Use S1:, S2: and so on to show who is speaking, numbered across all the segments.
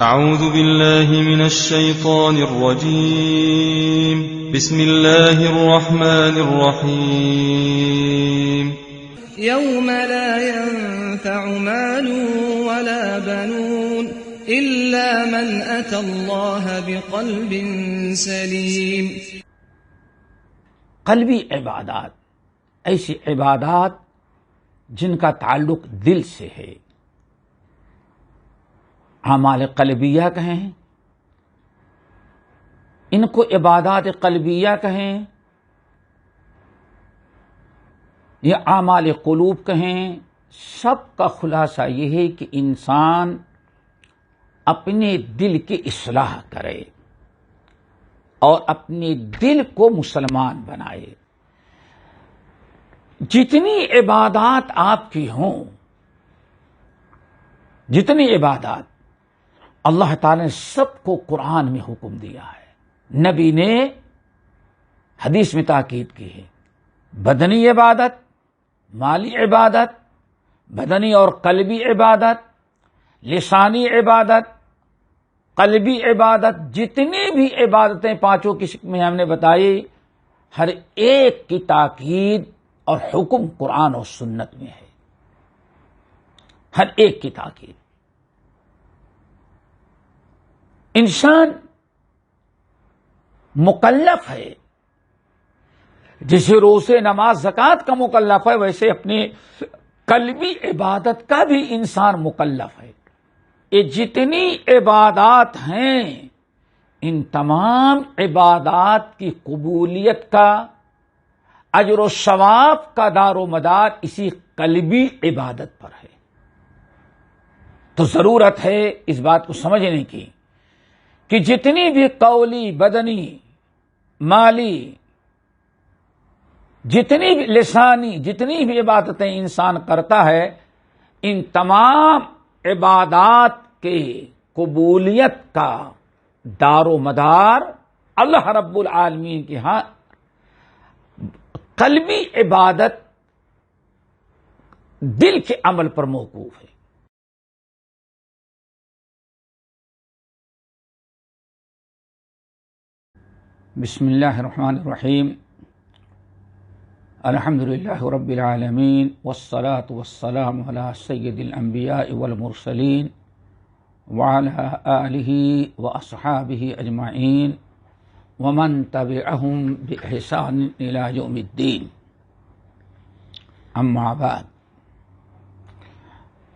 S1: أعوذ بالله من الشيطان الرجيم. بسم الله الرحمن الرحيم.
S2: يوم لا ينفع مال ولا بنون إلا من أتى الله بقلب سليم.
S3: قلبی عبادات ایسی عبادات جن کا تعلق دل سے ہے، اعمال قلبیہ کہیں، ان کو عبادات قلبیہ کہیں یا اعمال قلوب کہیں، سب کا خلاصہ یہ ہے کہ انسان اپنے دل کی اصلاح کرے اور اپنے دل کو مسلمان بنائے. جتنی عبادات آپ کی ہوں، جتنی عبادات اللہ تعالی نے سب کو قرآن میں حکم دیا ہے، نبی نے حدیث میں تاکید کی ہے. بدنی عبادت، مالی عبادت، بدنی اور قلبی عبادت، لسانی عبادت، قلبی عبادت، جتنی بھی عبادتیں پانچوں کی شکل میں ہم نے بتائی، ہر ایک کی تاکید اور حکم قرآن اور سنت میں ہے. ہر ایک کی تاکید. انسان مکلف ہے، جیسے روزے، نماز، زکوٰۃ کا مکلف ہے، ویسے اپنی قلبی عبادت کا بھی انسان مکلف ہے. یہ جتنی عبادات ہیں، ان تمام عبادات کی قبولیت کا، اجر و ثواب کا دار و مدار اسی قلبی عبادت پر ہے. تو ضرورت ہے اس بات کو سمجھنے کی کہ جتنی بھی قولی، بدنی، مالی، جتنی بھی لسانی، جتنی بھی عبادتیں انسان کرتا ہے، ان تمام عبادات کے قبولیت کا دار و مدار اللہ رب العالمین کے ہاں قلبی عبادت، دل کے عمل پر موقوف ہے. بسم اللہ الرحمن الرحیم. الحمد للہ رب العالمین والصلاة والسلام علی سید الانبیاء والمرسلین وعلی آلہ واصحابہ اجمعین ومن تبعہم بإحسان الی یوم الدین. اما بعد،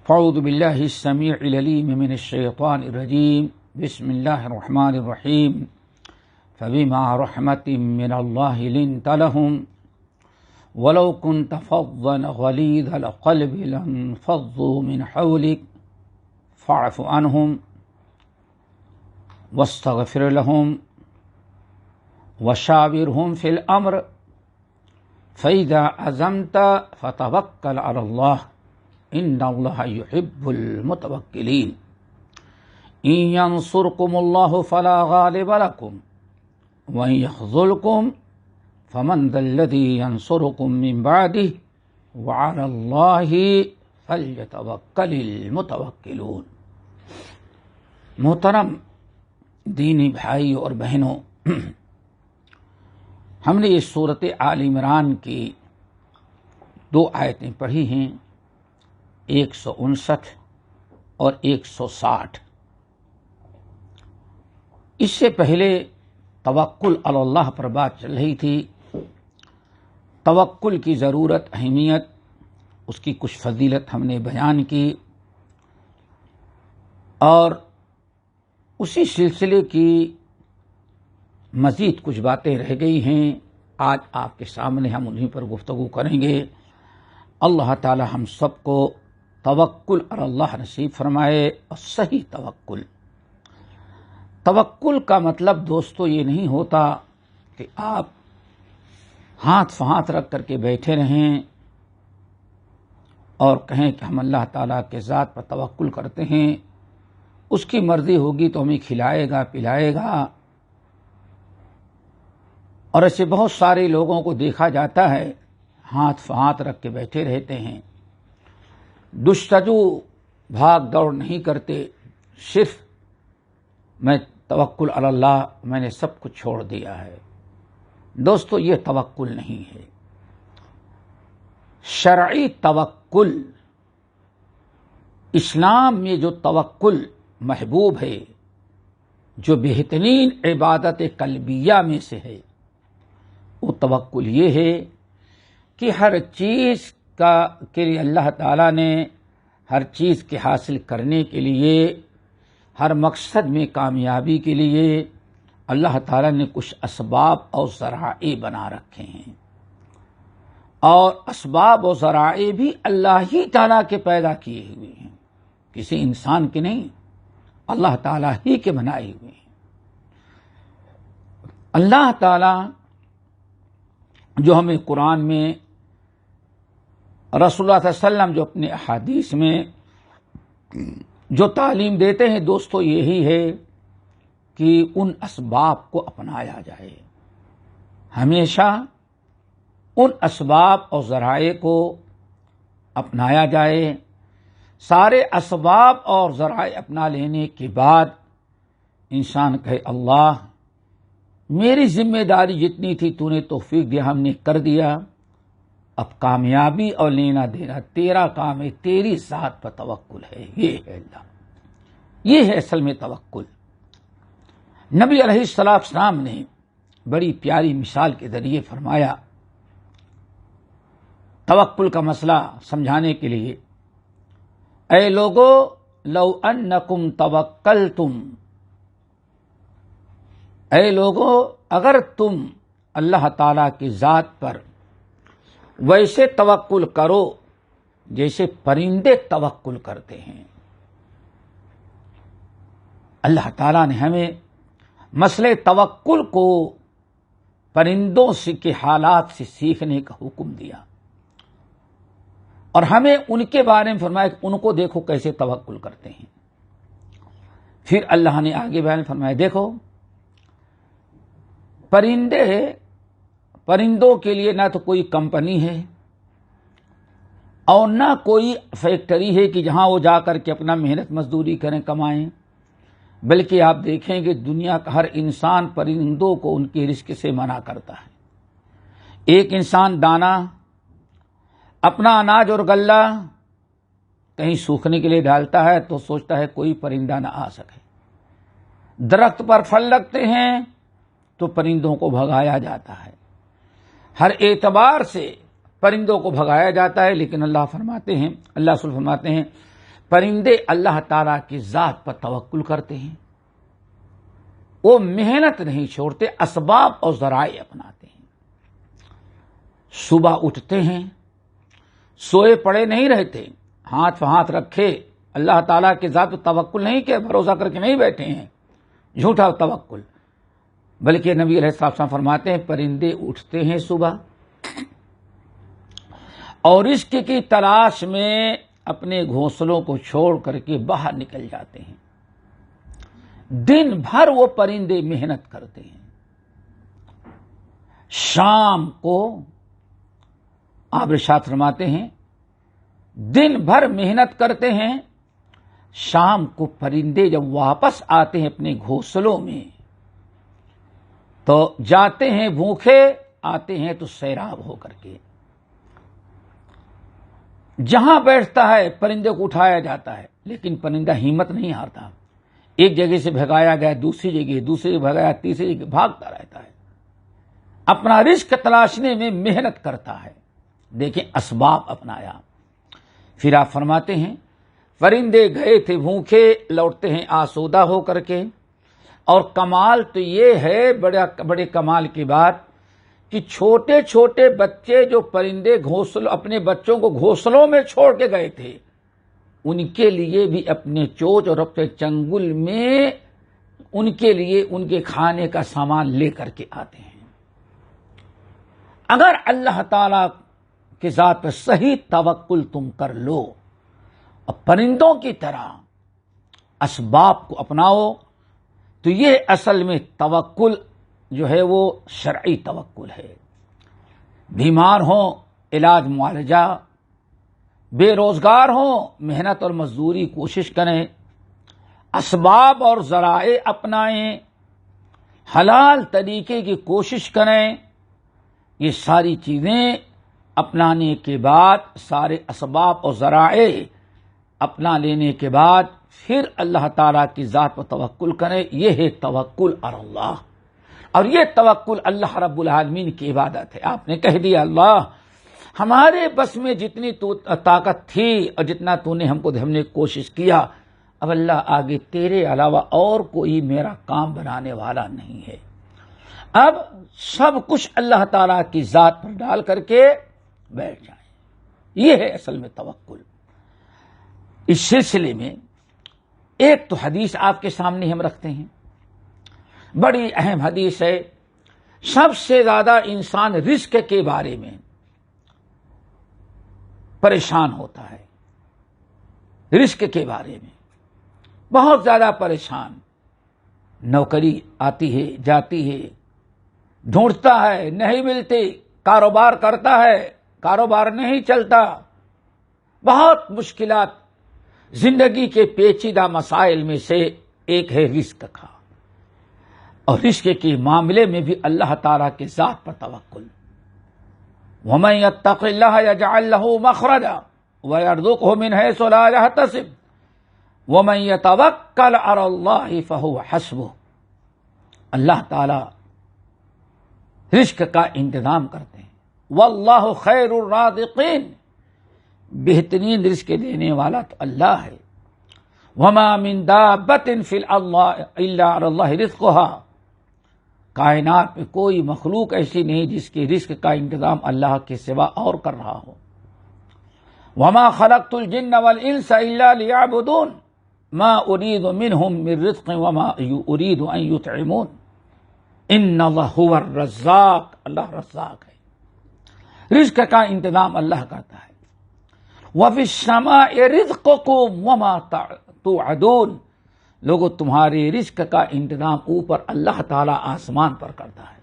S3: فاعوذ باللہ السمیع العلیم من الشیطان الرجیم. بسم اللہ الرحمن الرحیم. فبما رحمة من الله لنت لهم ولو كنت فظا غليظ القلب لانفضوا من حولك فاعف عنهم واستغفر لهم وشاورهم في الأمر فإذا عزمت فتوكل على الله إن الله يحب المتوكلين. إن ينصركم الله فلا غالب لكم وَإِن يَخْذُلْكُمْ فَمَنْ ذَا الَّذِي يَنْصُرُكُمْ مِنْ بَعْدِهِ وَعَلَى اللَّهِ فَلْيَتَوَكَّلِ الْمُتَوَكِّلُونَ. محترم دینی بھائی اور بہنوں، ہم نے یہ سورۃ آل عمران کی 2 آیتیں پڑھی ہیں، 159 اور 160. اس سے پہلے توکل علی اللہ پر بات چل رہی تھی. توکل کی ضرورت، اہمیت، اس کی کچھ فضیلت ہم نے بیان کی، اور اسی سلسلے کی مزید کچھ باتیں رہ گئی ہیں. آج آپ کے سامنے ہم انہیں پر گفتگو کریں گے. اللہ تعالی ہم سب کو توکل علی اللہ نصیب فرمائے، اور صحیح توکل. توکل کا مطلب دوستو یہ نہیں ہوتا کہ آپ ہاتھ ہاتھ رکھ کر کے بیٹھے رہیں اور کہیں کہ ہم اللہ تعالیٰ کے ذات پر توکل کرتے ہیں، اس کی مرضی ہوگی تو ہمیں کھلائے گا، پلائے گا. اور ایسے بہت سارے لوگوں کو دیکھا جاتا ہے ہاتھ ہاتھ رکھ کے بیٹھے رہتے ہیں، جستجو بھاگ دوڑ نہیں کرتے، صرف میں توکل علی اللہ، میں نے سب کچھ چھوڑ دیا ہے۔ دوستو، یہ توکل نہیں ہے۔ شرعی توکل، اسلام میں جو توکل محبوب ہے، جو بہترین عبادت قلبیہ میں سے ہے، وہ توکل یہ ہے کہ ہر چیز کے لیے اللہ تعالیٰ نے ہر چیز کے حاصل کرنے کے لیے، ہر مقصد میں کامیابی کے لیے اللہ تعالیٰ نے کچھ اسباب اور ذرائع بنا رکھے ہیں، اور اسباب و ذرائع بھی اللہ ہی تعالیٰ کے پیدا کیے ہوئے ہیں، کسی انسان کے نہیں، اللہ تعالیٰ ہی کے بنائے ہوئے ہیں۔ اللہ تعالیٰ جو ہمیں قرآن میں، رسول اللہ صلی اللہ علیہ وسلم جو اپنے احادیث میں جو تعلیم دیتے ہیں دوستو، یہی ہے کہ ان اسباب کو اپنایا جائے، ہمیشہ ان اسباب اور ذرائع کو اپنایا جائے۔ سارے اسباب اور ذرائع اپنا لینے کے بعد انسان کہے اللہ میری ذمہ داری جتنی تھی تو نے توفیق دیا، ہم نے کر دیا، اب کامیابی اور لینا دینا تیرا کام ہے، تیری ذات پر توکل ہے۔ یہ ہے اللہ، یہ ہے اصل میں توکل۔ نبی علیہ السلام نے بڑی پیاری مثال کے ذریعے فرمایا توکل کا مسئلہ سمجھانے کے لیے، اے لوگو لو انکم توکلتم، اے لوگو اگر تم اللہ تعالی کی ذات پر ویسے توکل کرو جیسے پرندے توکل کرتے ہیں۔ اللہ تعالیٰ نے ہمیں مسئلے توکل کو پرندوں کے حالات سے سیکھنے کا حکم دیا، اور ہمیں ان کے بارے میں فرمایا کہ ان کو دیکھو کیسے توکل کرتے ہیں۔ پھر اللہ نے آگے بیان فرمایا دیکھو پرندوں کے لیے نہ تو کوئی کمپنی ہے اور نہ کوئی فیکٹری ہے کہ جہاں وہ جا کر کے اپنا محنت مزدوری کریں، کمائیں، بلکہ آپ دیکھیں کہ دنیا کا ہر انسان پرندوں کو ان کے رزق سے منع کرتا ہے۔ ایک انسان دانا، اپنا اناج اور غلہ کہیں سوکھنے کے لیے ڈالتا ہے تو سوچتا ہے کوئی پرندہ نہ آ سکے۔ درخت پر پھل لگتے ہیں تو پرندوں کو بھگایا جاتا ہے، ہر اعتبار سے پرندوں کو بھگایا جاتا ہے، لیکن اللہ رسول فرماتے ہیں پرندے اللہ تعالیٰ کی ذات پر توکل کرتے ہیں، وہ محنت نہیں چھوڑتے، اسباب اور ذرائع اپناتے ہیں۔ صبح اٹھتے ہیں، سوئے پڑے نہیں رہتے، ہاتھ پہ ہاتھ رکھے اللہ تعالیٰ کی ذات پر توکل نہیں کہ بھروسہ کر کے نہیں بیٹھے ہیں، جھوٹا توکل، بلکہ نبی علیہ السلام فرماتے ہیں پرندے اٹھتے ہیں صبح اور رزق کی تلاش میں اپنے گھونسلوں کو چھوڑ کر کے باہر نکل جاتے ہیں، دن بھر وہ پرندے محنت کرتے ہیں، شام کو آپ ارشاد فرماتے ہیں دن بھر محنت کرتے ہیں، شام کو پرندے جب واپس آتے ہیں اپنے گھونسلوں میں تو جاتے ہیں بھوکے، آتے ہیں تو سیراب ہو کر کے، جہاں بیٹھتا ہے پرندے کو اٹھایا جاتا ہے، لیکن پرندہ ہمت نہیں ہارتا، ایک جگہ سے بھگایا گیا دوسری جگہ بھگایا تیسری جگہ، بھاگتا رہتا ہے، اپنا رزق تلاشنے میں محنت کرتا ہے۔ دیکھیں اسباب اپنایا۔ پھر آپ فرماتے ہیں پرندے گئے تھے بھوکے، لوٹتے ہیں آسودہ ہو کر کے، اور کمال تو یہ ہے بڑے کمال کی بات کہ چھوٹے چھوٹے بچے جو پرندے اپنے بچوں کو گھونسلوں میں چھوڑ کے گئے تھے، ان کے لیے بھی اپنے چوچ اور اپنے چنگل میں ان کے لیے ان کے کھانے کا سامان لے کر کے آتے ہیں۔ اگر اللہ تعالی کی ذات پر صحیح توکل تم کر لو اور پرندوں کی طرح اسباب کو اپناؤ تو یہ اصل میں توکل جو ہے وہ شرعی توکل ہے۔ بیمار ہوں علاج معالجہ، بے روزگار ہوں محنت اور مزدوری کوشش کریں، اسباب اور ذرائع اپنائیں، حلال طریقے کی کوشش کریں. یہ ساری چیزیں اپنانے کے بعد، سارے اسباب اور ذرائع اپنا لینے کے بعد پھر اللہ تعالیٰ کی ذات پر توکل کریں. یہ ہے توکل علی اللہ، اور یہ توکل اللہ رب العالمین کی عبادت ہے. آپ نے کہہ دیا اللہ ہمارے بس میں جتنی طاقت تھی اور جتنا تو نے ہم نے کوشش کیا، اب اللہ آگے تیرے علاوہ اور کوئی میرا کام بنانے والا نہیں ہے. اب سب کچھ اللہ تعالیٰ کی ذات پر ڈال کر کے بیٹھ جائیں. یہ ہے اصل میں توکل. اس سلسلے میں ایک تو حدیث آپ کے سامنے ہم رکھتے ہیں، بڑی اہم حدیث ہے. سب سے زیادہ انسان رزق کے بارے میں پریشان ہوتا ہے. رزق کے بارے میں بہت زیادہ پریشان. نوکری آتی ہے جاتی ہے، ڈھونڈتا ہے نہیں ملتی، کاروبار کرتا ہے کاروبار نہیں چلتا. بہت مشکلات. زندگی کے پیچیدہ مسائل میں سے ایک ہے رزق کا، اور رزق کے معاملے میں بھی اللہ تعالیٰ کے ذات پر توکل. وَمَن يَتَّقِ اللَّهَ يَجْعَل لَّهُ مَخْرَجًا وَيَرْزُقْهُ مِنْ حَيْثُ لَا يَحْتَسِبُ وَمَن يَتَوَكَّلْ عَلَى اللَّهِ فَهُوَ حَسْبُهُ. اللہ تعالیٰ رزق کا انتظام کرتے ہیں. وَاللَّهُ خَيْرُ الرَّازِقِينَ، بہترین رزق دینے والا تو اللہ ہے. وَمَا مِن دَابَّةٍ فِي الْأَرْضِ إِلَّا عَلَى اللَّهِ رِزْقُهَا، کائنات میں کوئی مخلوق ایسی نہیں جس کے رزق کا انتظام اللہ کے سوا اور کر رہا ہو. وَمَا خَلَقْتُ الْجِنَّ وَالْإِنسَ إِلَّا لِيَعْبُدُونَ مَا أُرِيدُ مِنْهُمْ مِنْ رِزْقٍ وَمَا أُرِيدُ أَنْ يُطْعِمُونَ إِنَّ اللَّهَ هُوَ الرَّزَّاقُ. اللہ رزاق ہے. رزق کا انتظام اللہ کرتا ہے. وَفِي السَّمَاءِ رِزْقُكُمْ وَمَا تُوعَدُونَ، لوگوں تمہارے رزق کا انتظام اوپر اللہ تعالیٰ آسمان پر کرتا ہے.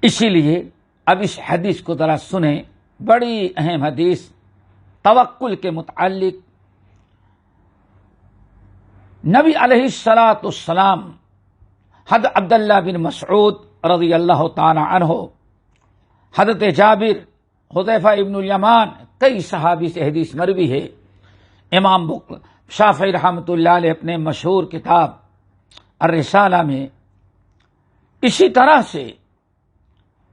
S3: اسی لیے اب اس حدیث کو ذرا سنیں، بڑی اہم حدیث توکل کے متعلق. نبی علیہ السلام حضرت عبداللہ بن مسعود رضی اللہ تعالی عنہ، حضرت جابر، حذیفہ ابن الیمان، کئی صحابی سے حدیث مروی ہے. امام شافعی رحمۃ اللہ علیہ اپنے مشہور کتاب الرسالہ میں، اسی طرح سے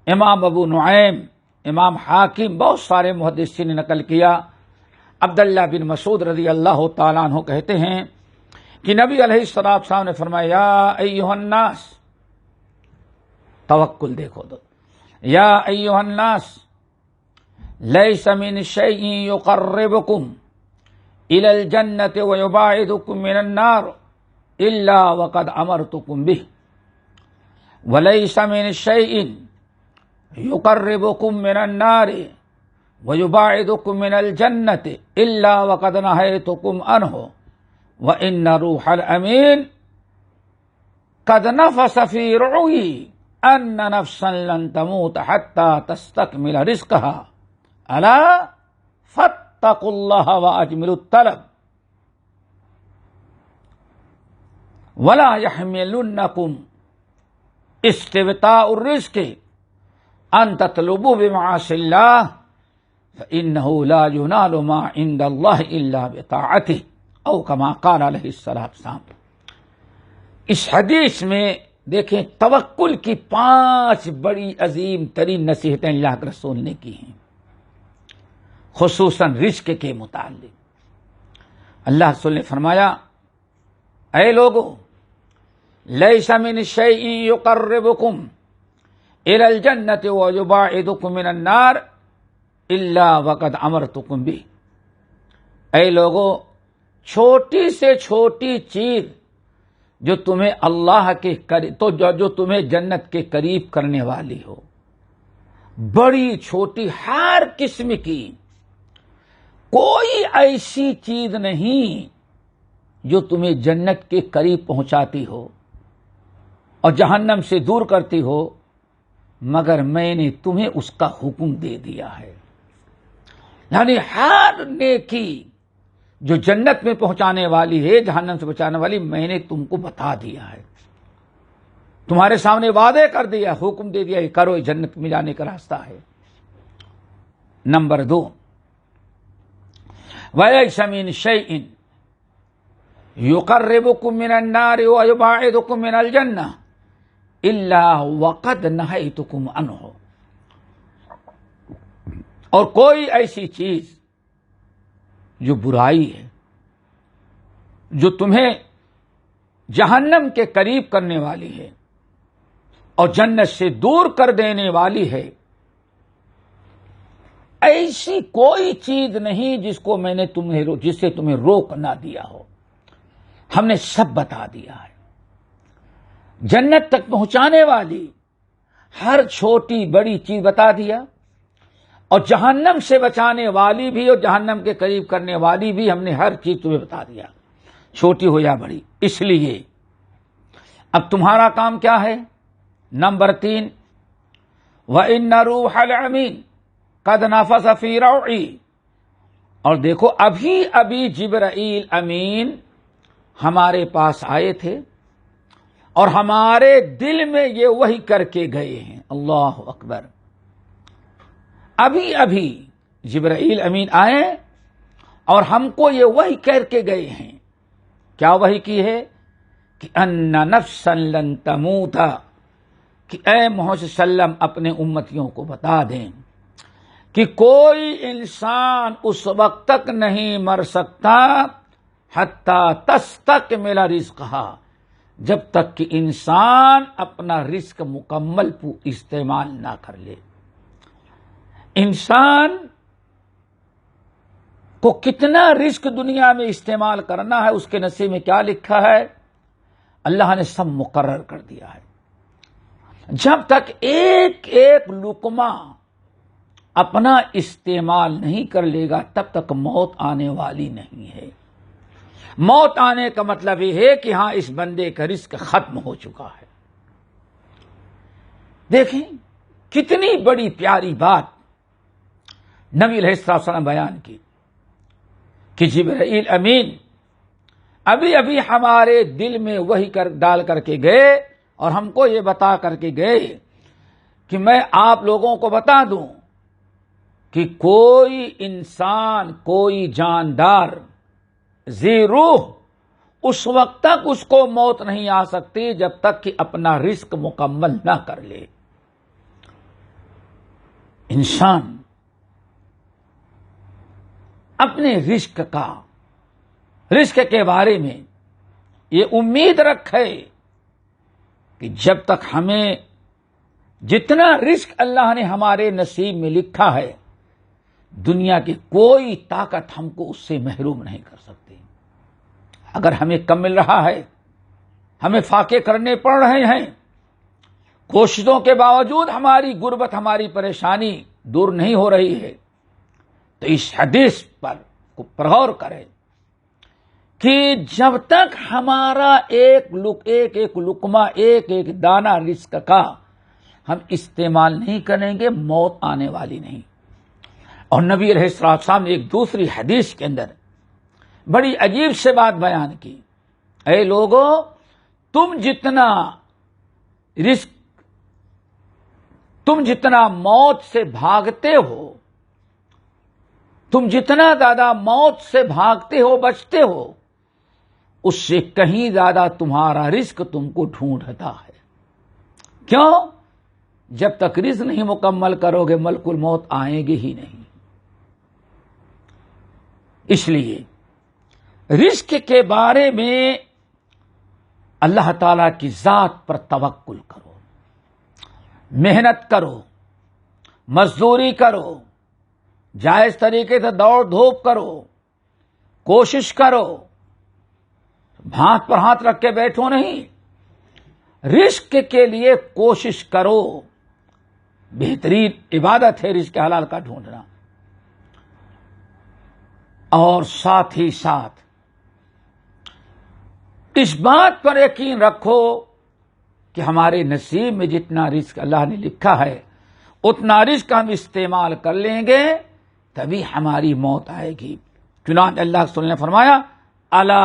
S3: امام ابو نعیم، امام حاکم، بہت سارے محدثین نے نقل کیا. عبداللہ بن مسعود رضی اللہ تعالیٰ عنہ کہتے ہیں کہ نبی علیہ السلام نے فرمایا یا ایھا الناس، توکل دیکھو تو، یا ایھا الناس لیس من شیء یقربکم الی الجنۃ ویباعدکم من النار الا وقد امرتکم بہ، ولیس من شیء یقربکم من النار ویباعدکم من الجنۃ الا وقد نہیتکم عنہ، وَإِنَّ رُوحَ الْأَمِينَ قَدْ نَفَثَ فِي رُعُوِّي أَنَّ نَفْسًا لَن تَمُوتَ حَتَّى تَسْتَكْمِلَ رِزْقَهَا أَلَا فَاتَّقُوا اللَّهَ وَأَجْمِلُوا الطَّلَبَ وَلَا يَحْمِلُنَّكُمْ اسْتِبْطَاءُ الرِّزْقِ أَن تَطْلُبُوا بِمَعَاصِي اللَّهِ فَإِنَّهُ لَا يُنَالُ مَا عِندَ اللَّهِ إِلَّا بِطَاعَتِهِ او کما قال علیہ السلام. اس حدیث میں دیکھیں توکل کی 5 بڑی عظیم ترین نصیحتیں اللہ کے رسول نے کی ہیں، خصوصاً رزق کے متعلق. اللہ رسول نے فرمایا اے لوگو، لیس من شیء یقربکم الی الجنۃ ویباعدکم من النار الا وقد امرتکم بہ. اے لوگو، چھوٹی سے چھوٹی چیز جو تمہیں اللہ کے جو تمہیں جنت کے قریب کرنے والی ہو، بڑی چھوٹی ہر قسم کی کوئی ایسی چیز نہیں جو تمہیں جنت کے قریب پہنچاتی ہو اور جہنم سے دور کرتی ہو، مگر میں نے تمہیں اس کا حکم دے دیا ہے. یعنی ہر نیکی جو جنت میں پہنچانے والی ہے، جہنم سے بچانے والی، میں نے تم کو بتا دیا ہے، تمہارے سامنے وعدے کر دیا، حکم دے دیا کہ کرو، یہ جنت میں جانے کا راستہ ہے۔ نمبر 2، وَلَيْسَ مِنْ شَيْءٍ يُقَرِّبُكُم مِّنَ النَّارِ وَيُبْعِدُكُم مِّنَ الْجَنَّةِ إِلَّا وَقَدْ نَهَيْتُكُمْ عَنْهُ، اور کوئی ایسی چیز جو برائی ہے، جو تمہیں جہنم کے قریب کرنے والی ہے اور جنت سے دور کر دینے والی ہے، ایسی کوئی چیز نہیں جس کو میں نے جس سے تمہیں روک نہ دیا ہو، ہم نے سب بتا دیا ہے۔ جنت تک پہنچانے والی ہر چھوٹی بڑی چیز بتا دیا، اور جہنم سے بچانے والی بھی اور جہنم کے قریب کرنے والی بھی ہم نے ہر چیز تمہیں بتا دیا، چھوٹی ہو یا بڑی۔ اس لیے اب تمہارا کام کیا ہے؟ نمبر 3، وَإِنَّ رُوحَ الْأَمِينَ قَدْ نَفَثَ فِي رَوْعِي، اور دیکھو ابھی جبرائیل امین ہمارے پاس آئے تھے اور ہمارے دل میں یہ وحی کر کے گئے ہیں۔ اللہ اکبر! ابھی جبرائیل امین آئے اور ہم کو یہ وحی کر کے گئے ہیں۔ کیا وحی کی ہے؟ کہ ان نفسا لن تموت، کہ اے محمد صلی اللہ علیہ وسلم اپنے امتیوں کو بتا دیں کہ کوئی انسان اس وقت تک نہیں مر سکتا حتی تستکمل رزقہا، جب تک کہ انسان اپنا رزق مکمل استعمال نہ کر لے۔ انسان کو کتنا رزق دنیا میں استعمال کرنا ہے، اس کے نصیب میں کیا لکھا ہے، اللہ نے سب مقرر کر دیا ہے۔ جب تک ایک ایک لقمہ اپنا استعمال نہیں کر لے گا تب تک موت آنے والی نہیں ہے۔ موت آنے کا مطلب یہ ہے کہ ہاں اس بندے کا رزق ختم ہو چکا ہے۔ دیکھیں کتنی بڑی پیاری بات نبی علیہ السلام نے بیان کی کہ جبرائیل امین ابھی ہمارے دل میں وحی ڈال کر کے گئے اور ہم کو یہ بتا کر کے گئے کہ میں آپ لوگوں کو بتا دوں کہ کوئی انسان، کوئی جاندار ذی روح اس وقت تک اس کو موت نہیں آ سکتی جب تک کہ اپنا رزق مکمل نہ کر لے۔ انسان اپنے رزق کے بارے میں یہ امید رکھے کہ جب تک ہمیں جتنا رزق اللہ نے ہمارے نصیب میں لکھا ہے، دنیا کی کوئی طاقت ہم کو اس سے محروم نہیں کر سکتی۔ اگر ہمیں کم مل رہا ہے، ہمیں فاقے کرنے پڑ رہے ہیں، کوششوں کے باوجود ہماری غربت، ہماری پریشانی دور نہیں ہو رہی ہے، تو اس حدیث پر غور کریں کہ جب تک ہمارا ایک لقمہ، ایک دانہ رزق کا ہم استعمال نہیں کریں گے، موت آنے والی نہیں۔ اور نبی علیہ السلام نے ایک دوسری حدیث کے اندر بڑی عجیب سے بات بیان کی، اے لوگو، تم جتنا موت سے بھاگتے ہو، تم جتنا زیادہ موت سے بھاگتے ہو، بچتے ہو، اس سے کہیں زیادہ تمہارا رزق تم کو ڈھونڈتا ہے۔ کیوں؟ جب تک رزق نہیں مکمل کرو گے ملک الموت آئیں گے ہی نہیں۔ اس لیے رزق کے بارے میں اللہ تعالی کی ذات پر توکل کرو، محنت کرو، مزدوری کرو، جائز طریقے سے دوڑ دھوپ کرو، کوشش کرو، ہاتھ پر ہاتھ رکھ کے بیٹھو نہیں، رزق کے لیے کوشش کرو۔ بہترین عبادت ہے رزق حلال کا ڈھونڈنا۔ اور ساتھ ہی ساتھ اس بات پر یقین رکھو کہ ہمارے نصیب میں جتنا رزق اللہ نے لکھا ہے اتنا رزق ہم استعمال کر لیں گے تبھی ہماری موت آئے گی۔ چنانچہ اللہ کے رسول نے فرمایا الا،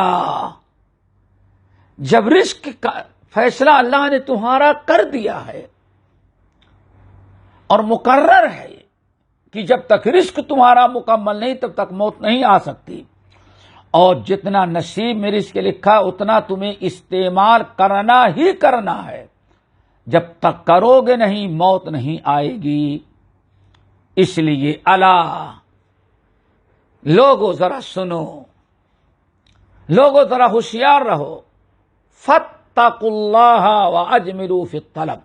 S3: جب رزق کا فیصلہ اللہ نے تمہارا کر دیا ہے اور مقرر ہے کہ جب تک رزق تمہارا مکمل نہیں تب تک موت نہیں آ سکتی، اور جتنا نصیب میں رزق لکھا اتنا تمہیں استعمال کرنا ہی کرنا ہے، جب تک کرو گے نہیں موت نہیں آئے گی۔ اس لیے الا، لوگوں ذرا سنو، لوگوں ذرا ہوشیار رہو، فاتقوا اللہ واجملوا فی الطلب،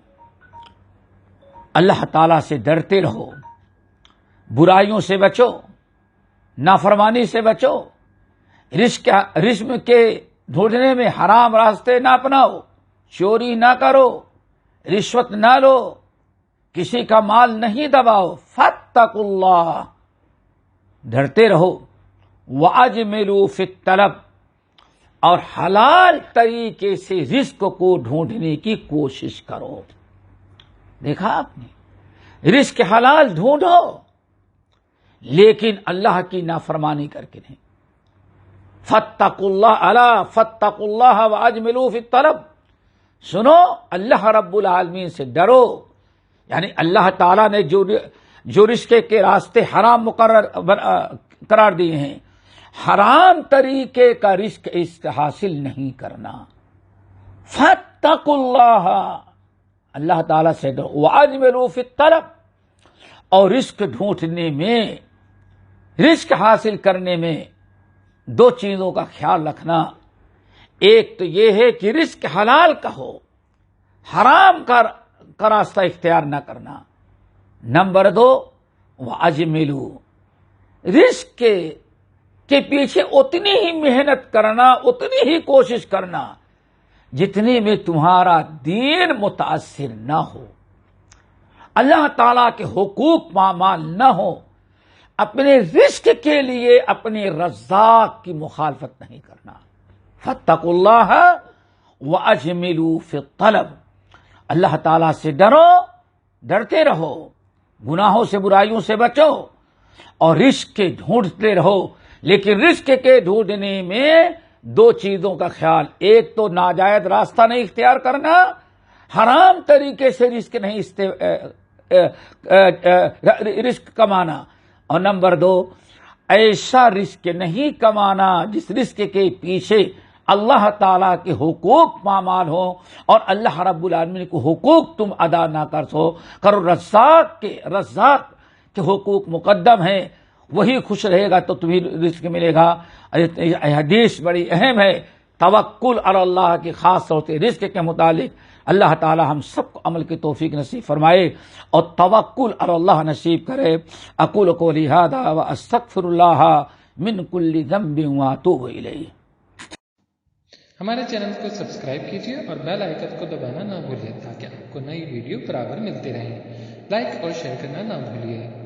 S3: اللہ تعالی سے ڈرتے رہو، برائیوں سے بچو، نافرمانی سے بچو، رزق کے ڈھونڈنے میں حرام راستے نہ اپناؤ، چوری نہ کرو، رشوت نہ لو، کسی کا مال نہیں دباؤ، فاتقوا اللہ، ڈرتے رہو، واجملوا فی الطلب، اور حلال طریقے سے رزق کو ڈھونڈنے کی کوشش کرو۔ دیکھا آپ نے، رزق حلال ڈھونڈو لیکن اللہ کی نافرمانی کر کے نہیں۔ فاتقوا اللہ، الا فاتقوا اللہ واجملوا فی الطلب، سنو اللہ رب العالمین سے ڈرو، یعنی اللہ تعالیٰ نے جو رزق کے راستے حرام مقرر قرار دیے ہیں، حرام طریقے کا رزق حاصل نہیں کرنا۔ فاتقوا اللہ، اللہ تعالیٰ سے ڈرو، واجملوا فی الطلب، اور رزق ڈھونڈنے میں، رزق حاصل کرنے میں دو چیزوں کا خیال رکھنا۔ ایک تو یہ ہے کہ رزق حلال کا ہو، حرام کا راستہ اختیار نہ کرنا۔ نمبر دو، واجملوا، رزق کے پیچھے اتنی ہی محنت کرنا، اتنی ہی کوشش کرنا جتنے میں تمہارا دین متاثر نہ ہو، اللہ تعالی کے حقوق پامال نہ ہو، اپنے رزق کے لیے اپنے رزاق کی مخالفت نہیں کرنا۔ فاتقوا اللہ واجملوا فی الطلب، اللہ تعالیٰ سے ڈرو، ڈرتے رہو، گناہوں سے برائیوں سے بچو، اور رزق کے ڈھونڈتے رہو، لیکن رزق کے ڈھونڈنے میں دو چیزوں کا خیال، ایک تو ناجائز راستہ نہیں اختیار کرنا، حرام طریقے سے رزق کمانا، اور نمبر دو، ایسا رزق نہیں کمانا جس رزق کے پیچھے اللہ تعالیٰ کے حقوق پامال ہو اور اللہ رب العالمین کو حقوق تم ادا نہ کرو۔ رزاق کے حقوق مقدم ہیں، وہی خوش رہے گا تو تمہیں رزق ملے گا۔ حدیث بڑی اہم ہے، توکل علی اللہ کی، خاص طور سے رزق کے متعلق۔ اللہ تعالی ہم سب کو عمل کی توفیق نصیب فرمائے اور توکل علی اللہ نصیب کرے۔ اقول قولی ھذا واستغفر اللہ من کل ذنب واتوب الیہ۔
S4: ہمارے چینل کو سبسکرائب کیجیے اور بیل آئیکن کو دبانا نہ بھولیے تاکہ آپ کو نئی ویڈیو برابر ملتے رہیں۔ لائک اور شیئر کرنا نہ بھولیے۔